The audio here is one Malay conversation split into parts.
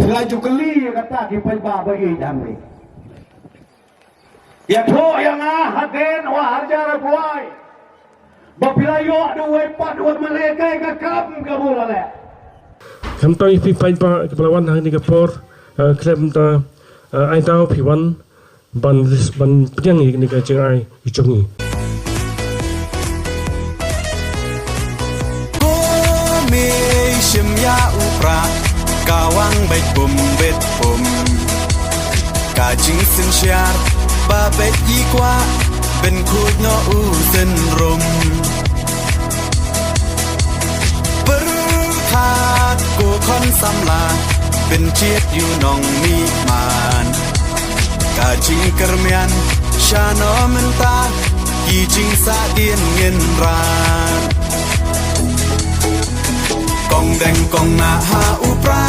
Pelaju keli kata kita bagi damai. Ya tho yang haden wah harjara buai. Bapilayo dua empat dua malaikat kakam kabul ale. Kampai pi pai pa kepelawan hang ni kapor klem ta ai tau piwan ban pedang ni ka cengai icongi. Kome shim ya upra kawang baik bom bet bom kajing sen syar ba bet ikwa ben khut no u sen rom berhat ku kon samla ben chiet yu nong mi man kajing kermian shano menta kijing sa dien ngin ran kong deng kong na ha upra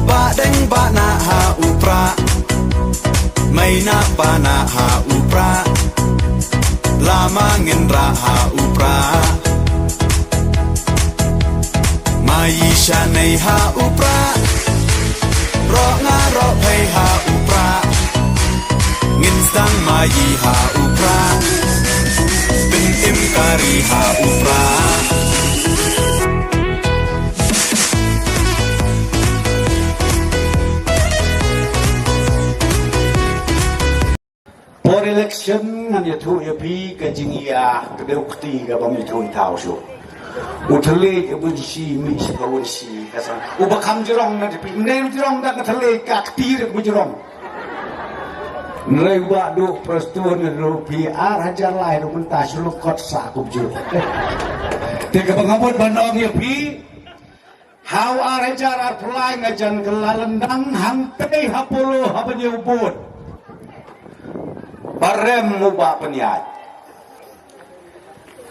ba deng ba na ha upra mai na pa na ha upra lama ngin ra ha upra mai sha nei ha upra ro nga ro phai ha upra ngin sang mai ha upra bin im kari ha upra For election han tu ya pi ka jingia ka de ukti ka bam tu tau shu uthle ke bu si mi si ka won si ka sa u ba kham jirong na pi nem jirong da ka thle ka ti re bu jirong nrei ba do prastuan ro pi ar hajar lai ro menta shulu kot sa ku ju te ka bangabot banong ya pi how ar hajar ar pulai ngajan kelalendang hang te hapolo habanyu bot barem mubah penyat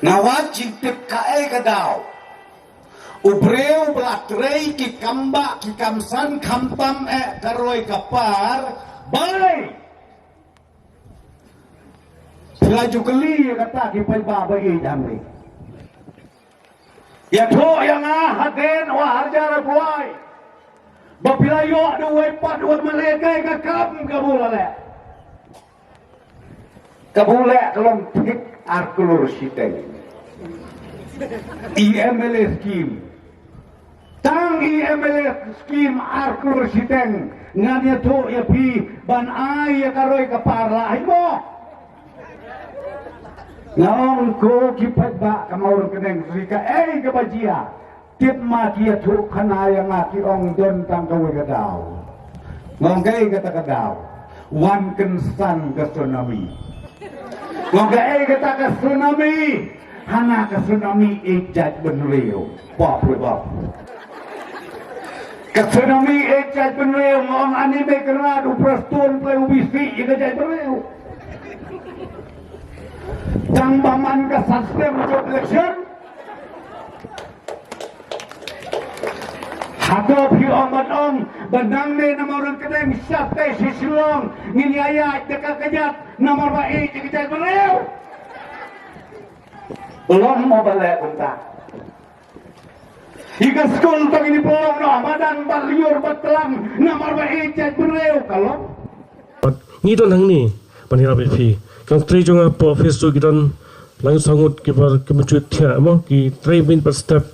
nawajib tekae kadau ubreu belatrei ki kamba ki kamsan kampam karoi kapar bai pelaju keli kata ki pelba bagi damai ya tho yang haden wah harjara buai bapilayo dua empat dua malaikat kakam kabul ale kabule kelong pik arkulur siteng IML scheme tang IML scheme arkulur siteng nganya to ya pi ban ai ya karoi kapara mo naong ko kipat ba kamaur keneng rika kabajia tip ma kia tu khanaya ngaki ong don tang kawe kadau ngong kai kata kadau wan kensan gastronomi Moga kata ke tsunami, hana ke tsunami ejat benreu, pop pop. Ke tsunami ejat benreu, ngong anime kerana du prastun play ubisi ejat benreu. Tang baman ke sistem job election. Hadap hiong batong benang ni nama orang kedeng siapa si silong nginiaya dekat kejat nomor baik kejat bereu belum mau balik bentar hingga sekolah tang ini belum no madan baliur betelang nomor baik kejat bereu kalau ni don hang ni panira pi kang tri jonga po fesu gidan lang sangut kibar kemencut thia mo ki trai bin per step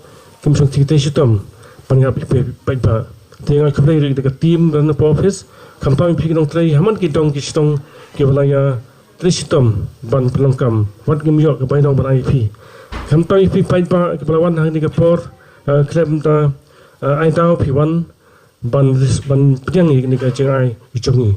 kemsong tikte sitom panggap pai pa tengah kepala dekat tim dan office kampung pi nong trai haman ki dong ki stong ki balaya tristom ban pelengkam wat gemyo ke pai nong ban IP kampung pi pai pa kepelawan hang ni kapor klem ta ai tau pi wan ban pedang ni ka cengai icongi